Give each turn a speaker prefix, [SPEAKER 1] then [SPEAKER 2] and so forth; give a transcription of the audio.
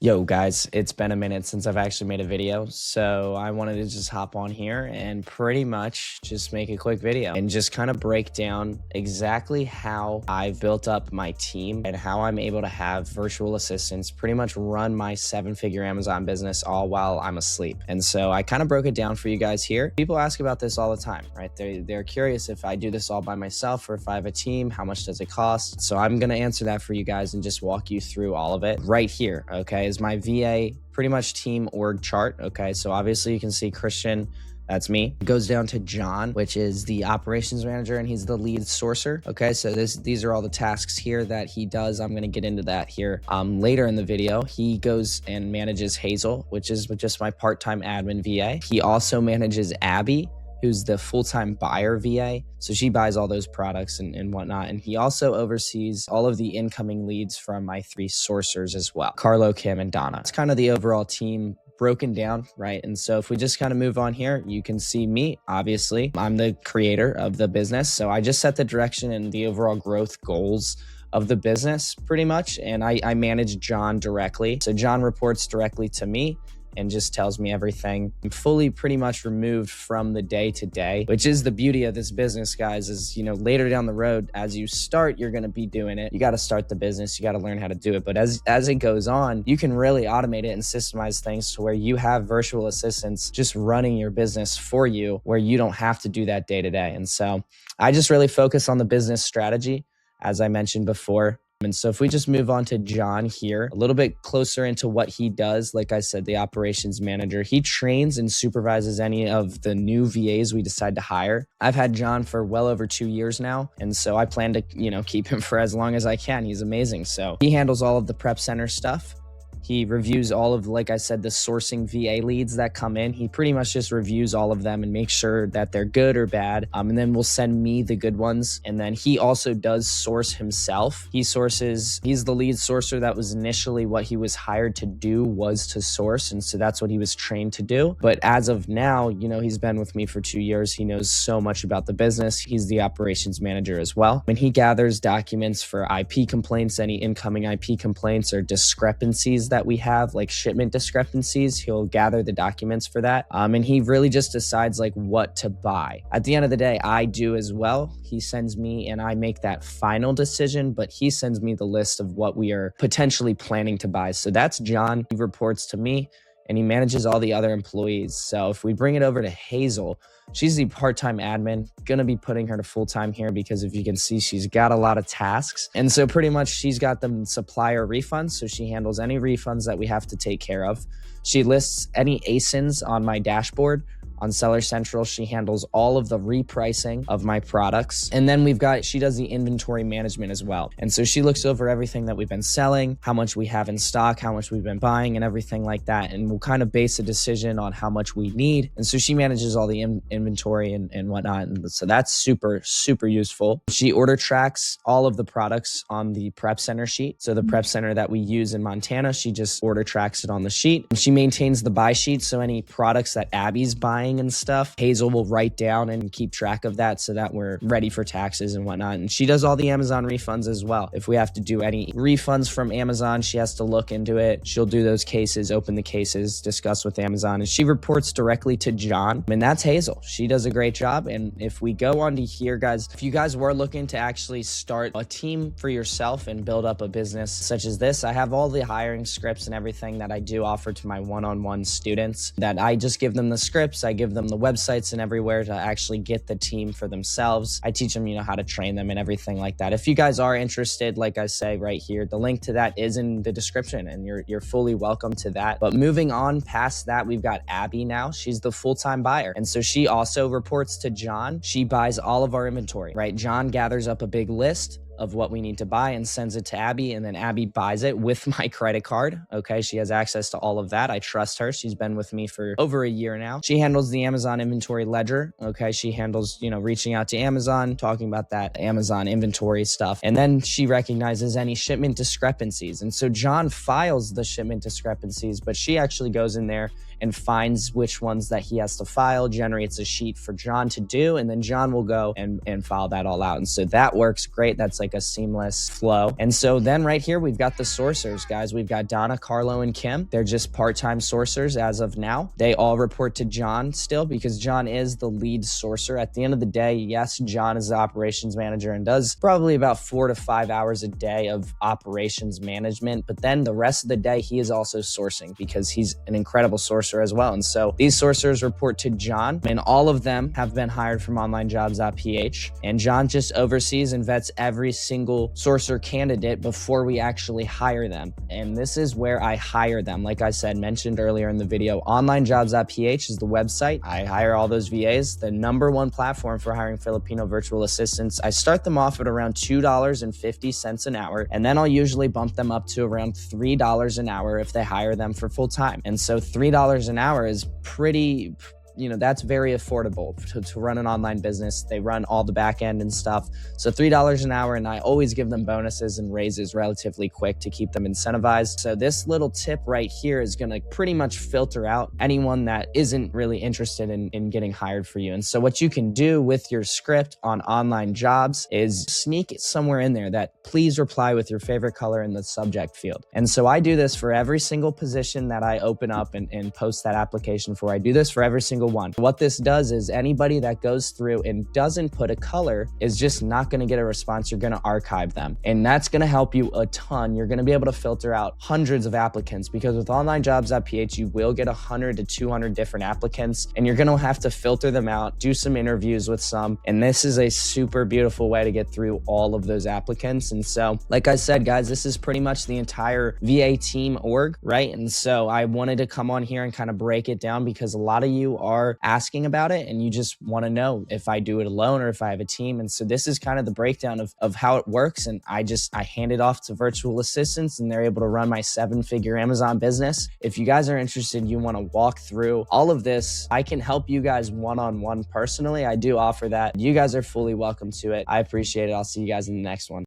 [SPEAKER 1] Yo guys, it's been a minute since I've actually made a video, so I wanted to just hop on here and pretty much just make a quick video and just kind of break down exactly how I've built up my team and how I'm able to have virtual assistants pretty much run my 7-figure Amazon business all while I'm asleep. And so I kind of broke it down for you guys here. People ask about this all the time, right? They're curious if I do this all by myself or if I have a team, how much does it cost? So I'm going to answer that for you guys and just walk you through all of it right here, okay? Is my VA pretty much team org chart. Okay, so obviously you can see Christian, that's me. It goes down to John, which is the operations manager, and he's the lead sourcer. Okay, so these are all the tasks here that he does. I'm going to get into that here later in the video. He goes and manages Hazel, which is just my part-time admin VA. He also manages Abby, who's the full-time buyer VA. So she buys all those products and whatnot. And he also oversees all of the incoming leads from my 3 sourcers as well, Carlo, Kim, and Donna. It's kind of the overall team broken down, right? And so if we just kind of move on here, you can see me, obviously. I'm the creator of the business. So I just set the direction and the overall growth goals of the business pretty much. And I manage John directly. So John reports directly to me and just tells me everything. I'm fully pretty much removed from the day to day, which is the beauty of this business, guys, is, you know, later down the road, as you start, you're going to be doing it. You got to start the business. You got to learn how to do it. But as it goes on, you can really automate it and systemize things to where you have virtual assistants just running your business for you, where you don't have to do that day to day. And so I just really focus on the business strategy, as I mentioned before. And so if we just move on to John here, a little bit closer into what he does, like I said, the operations manager, he trains and supervises any of the new VAs we decide to hire. I've had John for well over 2 years now. And so I plan to, keep him for as long as I can. He's amazing. So he handles all of the prep center stuff. He reviews all of, like I said, the sourcing VA leads that come in. He pretty much just reviews all of them and makes sure that they're good or bad. And then will send me the good ones. And then he also does source himself. He's the lead sourcer. That was initially what he was hired to do, was to source. And so that's what he was trained to do. But as of now, he's been with me for 2 years. He knows so much about the business. He's the operations manager as well. And he gathers documents for IP complaints, any incoming IP complaints or discrepancies that we have, like shipment discrepancies. He'll gather the documents for that. And he really just decides like what to buy. At the end of the day, I do as well. He sends me and I make that final decision, but he sends me the list of what we are potentially planning to buy. So that's John. He reports to me and he manages all the other employees. So if we bring it over to Hazel, she's the part-time admin. Gonna be putting her to full-time here because if you can see, she's got a lot of tasks. And so pretty much she's got them supplier refunds. So she handles any refunds that we have to take care of. She lists any ASINs on my dashboard. On Seller Central, she handles all of the repricing of my products. And then she does the inventory management as well. And so she looks over everything that we've been selling, how much we have in stock, how much we've been buying and everything like that. And we'll kind of base a decision on how much we need. And so she manages all the inventory and whatnot. And so that's super, super useful. She order tracks all of the products on the prep center sheet. So the prep center that we use in Montana, she just order tracks it on the sheet. She maintains the buy sheet. So any products that Abby's buying and stuff, Hazel will write down and keep track of that so that we're ready for taxes and whatnot. And she does all the Amazon refunds as well. If we have to do any refunds from Amazon, she has to look into it. She'll do those cases, open the cases, discuss with Amazon, and she reports directly to John. And that's Hazel. She does a great job. And if we go on to here, guys, if you guys were looking to actually start a team for yourself and build up a business such as this, I have all the hiring scripts and everything that I do offer to my one-on-one students, that I just give them the scripts. I give them the websites and everywhere to actually get the team for themselves. I teach them, how to train them and everything like that. If you guys are interested, like I say right here, the link to that is in the description and you're fully welcome to that. But moving on past that, we've got Abby now. She's the full-time buyer. And so she also reports to John. She buys all of our inventory, right? John gathers up a big list of what we need to buy and sends it to Abby, and then Abby buys it with my credit card. Okay, she has access to all of that. I trust her. She's been with me for over a year now. She handles the Amazon inventory ledger. Okay, she handles, reaching out to Amazon, talking about that Amazon inventory stuff. And then she recognizes any shipment discrepancies. And so John files the shipment discrepancies, but she actually goes in there and finds which ones that he has to file, generates a sheet for John to do, and then John will go and file that all out. And so that works great. That's like like a seamless flow. And so then right here, we've got the sourcers, guys. We've got Donna, Carlo, and Kim. They're just part-time sourcers as of now. They all report to John still because John is the lead sourcer. At the end of the day, yes, John is the operations manager and does probably about 4 to 5 hours a day of operations management. But then the rest of the day, he is also sourcing because he's an incredible sourcer as well. And so these sourcers report to John, and all of them have been hired from onlinejobs.ph. And John just oversees and vets every single sourcer candidate before we actually hire them. And this is where I hire them. Like I said, mentioned earlier in the video, onlinejobs.ph is the website. I hire all those VAs, the #1 platform for hiring Filipino virtual assistants. I start them off at around $2.50 an hour, and then I'll usually bump them up to around $3 an hour if they hire them for full time. And so $3 an hour is pretty, that's very affordable to run an online business. They run all the back end and stuff. So $3 an hour, and I always give them bonuses and raises relatively quick to keep them incentivized. So this little tip right here is going to pretty much filter out anyone that isn't really interested in getting hired for you. And so what you can do with your script on online jobs is sneak it somewhere in there that please reply with your favorite color in the subject field. And so I do this for every single position that I open up and post that application for. I do this for every single one. What this does is anybody that goes through and doesn't put a color is just not going to get a response. You're going to archive them, and that's going to help you a ton. You're going to be able to filter out hundreds of applicants because with onlinejobs.ph, you will get 100 to 200 different applicants, and you're going to have to filter them out, do some interviews with some, and this is a super beautiful way to get through all of those applicants. And so, like I said, guys, this is pretty much the entire VA team org, right? And so I wanted to come on here and kind of break it down because a lot of you are asking about it and you just want to know if I do it alone or if I have a team. And so this is kind of the breakdown of how it works. And I hand it off to virtual assistants and they're able to run my 7-figure Amazon business. If you guys are interested, you want to walk through all of this, I can help you guys one-on-one personally. I do offer that. You guys are fully welcome to it. I appreciate it. I'll see you guys in the next one.